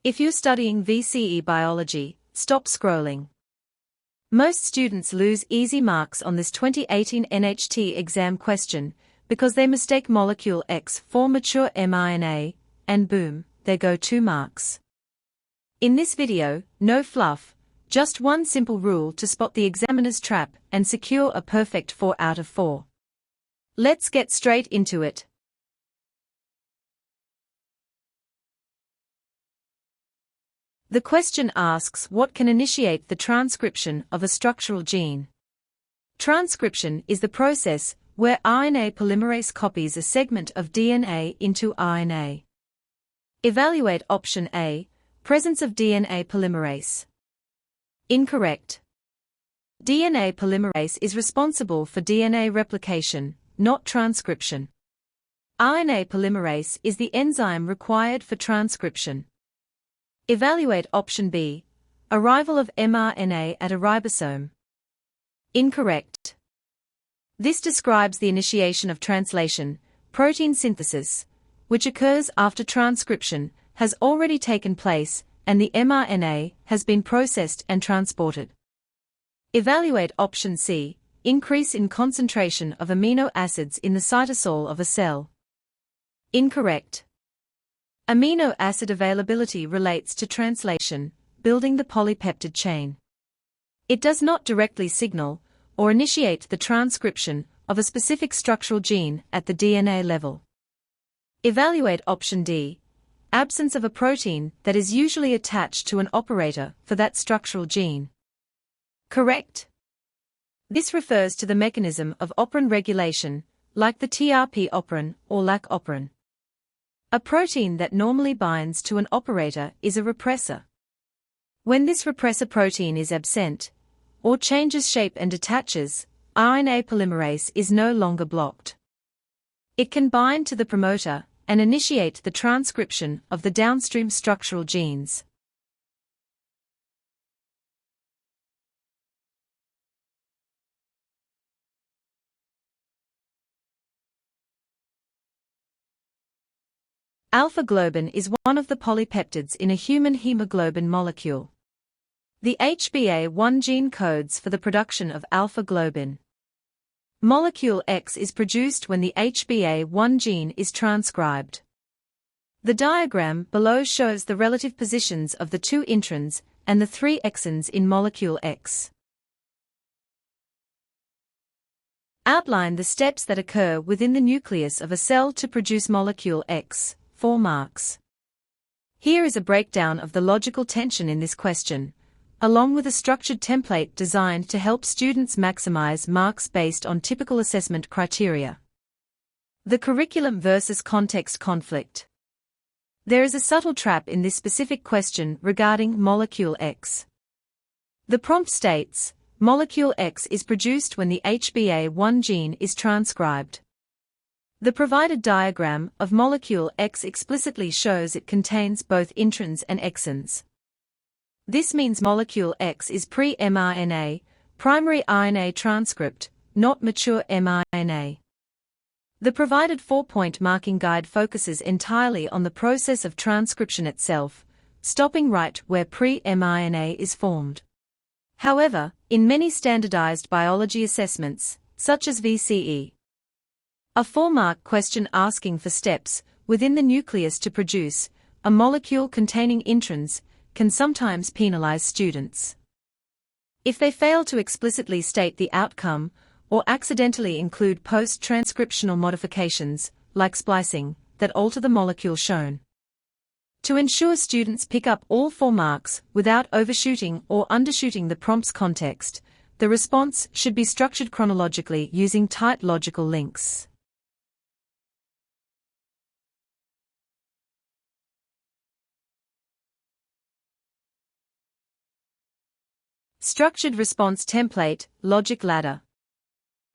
If you're studying VCE Biology, stop scrolling. Most students lose easy marks on this 2018 NHT exam question because they mistake molecule X for mature mRNA, and boom, there go 2 marks. In this video, no fluff, just one simple rule to spot the examiner's trap and secure a perfect 4 out of 4. Let's get straight into it. The question asks what can initiate the transcription of a structural gene. Transcription is the process where RNA polymerase copies a segment of DNA into RNA. Evaluate option A, presence of DNA polymerase. Incorrect. DNA polymerase is responsible for DNA replication, not transcription. RNA polymerase is the enzyme required for transcription. Evaluate option B, arrival of mRNA at a ribosome. Incorrect. This describes the initiation of translation, protein synthesis, which occurs after transcription has already taken place and the mRNA has been processed and transported. Evaluate option C, increase in concentration of amino acids in the cytosol of a cell. Incorrect. Amino acid availability relates to translation, building the polypeptide chain. It does not directly signal or initiate the transcription of a specific structural gene at the DNA level. Evaluate option D, absence of a protein that is usually attached to an operator for that structural gene. Correct. This refers to the mechanism of operon regulation, like the TRP operon or LAC operon. A protein that normally binds to an operator is a repressor. When this repressor protein is absent, or changes shape and detaches, RNA polymerase is no longer blocked. It can bind to the promoter and initiate the transcription of the downstream structural genes. Alpha-globin is one of the polypeptides in a human hemoglobin molecule. The HbA1 gene codes for the production of alpha-globin. Molecule X is produced when the HbA1 gene is transcribed. The diagram below shows the relative positions of the 2 introns and the 3 exons in molecule X. Outline the steps that occur within the nucleus of a cell to produce molecule X. 4 marks. Here is a breakdown of the logical tension in this question, along with a structured template designed to help students maximize marks based on typical assessment criteria. The curriculum versus context conflict. There is a subtle trap in this specific question regarding molecule X. The prompt states, molecule X is produced when the HbA1 gene is transcribed. The provided diagram of molecule X explicitly shows it contains both introns and exons. This means molecule X is pre-mRNA, primary RNA transcript, not mature mRNA. The provided 4-point marking guide focuses entirely on the process of transcription itself, stopping right where pre-mRNA is formed. However, in many standardized biology assessments, such as VCE, a 4-mark question asking for steps within the nucleus to produce a molecule containing introns can sometimes penalize students. If they fail to explicitly state the outcome or accidentally include post-transcriptional modifications, like splicing, that alter the molecule shown. To ensure students pick up all 4 marks without overshooting or undershooting the prompt's context, the response should be structured chronologically using tight logical links. Structured response template, logic ladder.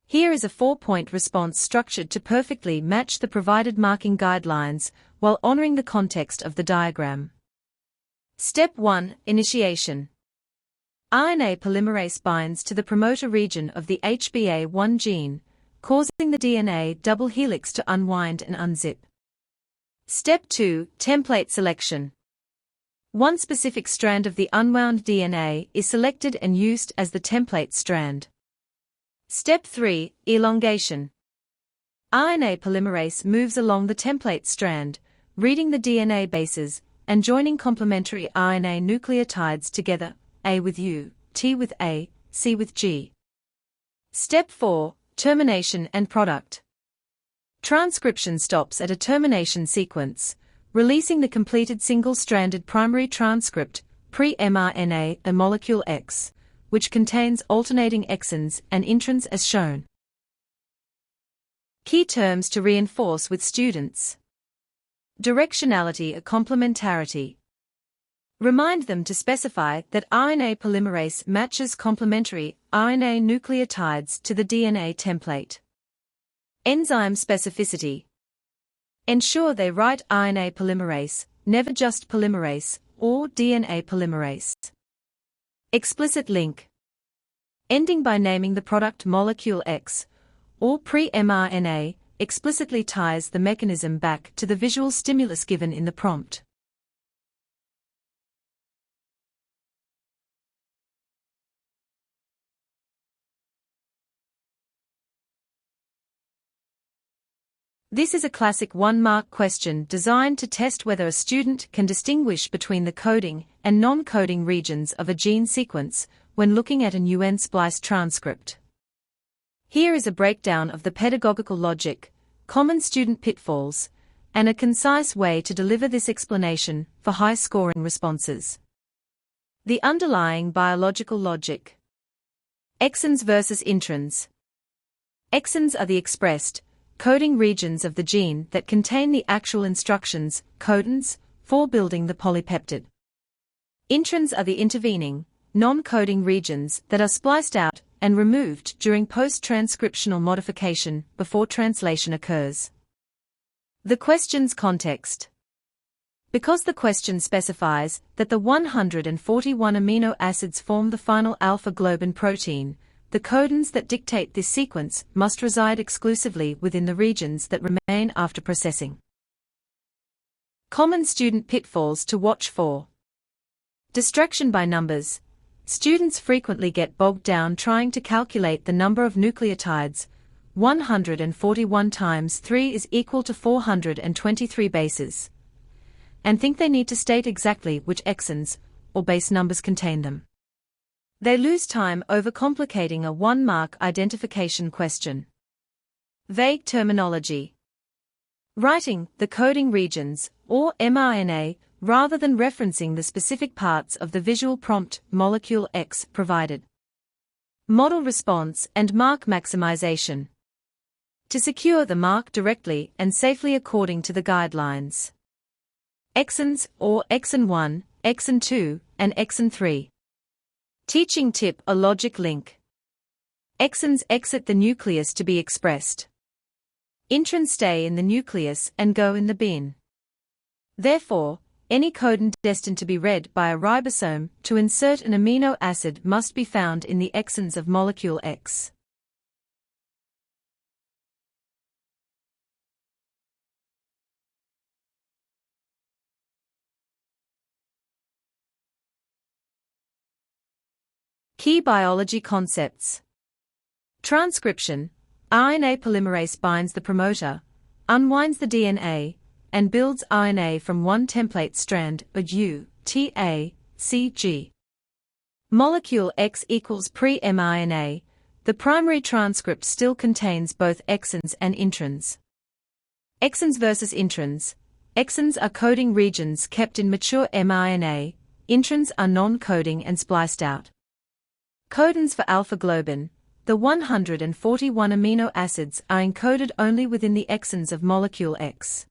Here is a 4-point response structured to perfectly match the provided marking guidelines while honoring the context of the diagram. Step 1, Initiation. RNA polymerase binds to the promoter region of the HbA1 gene, causing the DNA double helix to unwind and unzip. Step 2, Template selection. One specific strand of the unwound DNA is selected and used as the template strand. Step 3. Elongation. RNA polymerase moves along the template strand, reading the DNA bases, and joining complementary RNA nucleotides together, A with U, T with A, C with G. Step 4. Termination and product. Transcription stops at a termination sequence, releasing the completed single-stranded primary transcript, pre-mRNA, a molecule X, which contains alternating exons and introns as shown. Key terms to reinforce with students. Directionality or complementarity. Remind them to specify that RNA polymerase matches complementary RNA nucleotides to the DNA template. Enzyme specificity. Ensure they write RNA polymerase, never just polymerase, or DNA polymerase. Explicit link. Ending by naming the product molecule X, or pre-mRNA, explicitly ties the mechanism back to the visual stimulus given in the prompt. This is a classic one-mark question designed to test whether a student can distinguish between the coding and non-coding regions of a gene sequence when looking at an UN-spliced transcript. Here is a breakdown of the pedagogical logic, common student pitfalls, and a concise way to deliver this explanation for high-scoring responses. The underlying biological logic. Exons versus introns. Exons are the expressed, coding regions of the gene that contain the actual instructions, codons, for building the polypeptide. Introns are the intervening, non-coding regions that are spliced out and removed during post-transcriptional modification before translation occurs. The question's context. Because the question specifies that the 141 amino acids form the final alpha-globin protein, the codons that dictate this sequence must reside exclusively within the regions that remain after processing. Common student pitfalls to watch for. Distraction by numbers. Students frequently get bogged down trying to calculate the number of nucleotides. 141 times 3 is equal to 423 bases, and think they need to state exactly which exons or base numbers contain them. They lose time overcomplicating a one-mark identification question. Vague terminology. Writing the coding regions, or mRNA, rather than referencing the specific parts of the visual prompt molecule X provided. Model response and mark maximization. To secure the mark directly and safely according to the guidelines. Exons, or exon 1, exon 2, and exon 3. Teaching tip: a logic link. Exons exit the nucleus to be expressed. Introns stay in the nucleus and go in the bin. Therefore, any codon destined to be read by a ribosome to insert an amino acid must be found in the exons of molecule X. Key biology concepts. Transcription. RNA polymerase binds the promoter, unwinds the DNA, and builds RNA from one template strand, a U, T, A, C, G. Molecule X equals pre-mRNA. The primary transcript still contains both exons and introns. Exons versus introns. Exons are coding regions kept in mature mRNA, introns are non-coding and spliced out. Codons for alpha-globin. The 141 amino acids are encoded only within the exons of molecule X.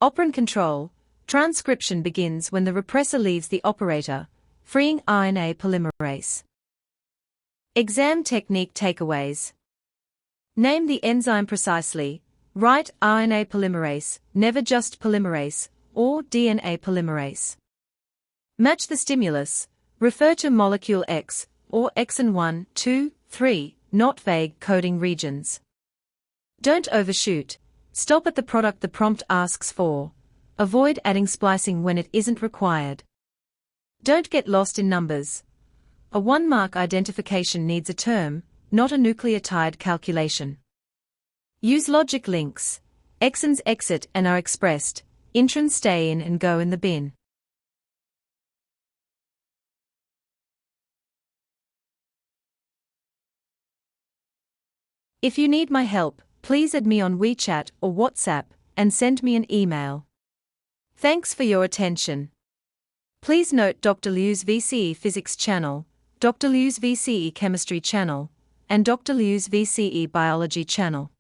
Operon control. Transcription begins when the repressor leaves the operator, freeing RNA polymerase. Exam technique takeaways. Name the enzyme precisely. Write RNA polymerase, never just polymerase, or DNA polymerase. Match the stimulus. Refer to molecule X, or exon 1, 2, 3, not vague coding regions. Don't overshoot. Stop at the product the prompt asks for. Avoid adding splicing when it isn't required. Don't get lost in numbers. A 1-mark identification needs a term, not a nucleotide calculation. Use logic links. Exons exit and are expressed, introns stay in and go in the bin. If you need my help, please add me on WeChat or WhatsApp and send me an email. Thanks for your attention. Please note Dr. Liu's VCE Physics channel, Dr. Liu's VCE Chemistry channel, and Dr. Liu's VCE Biology channel.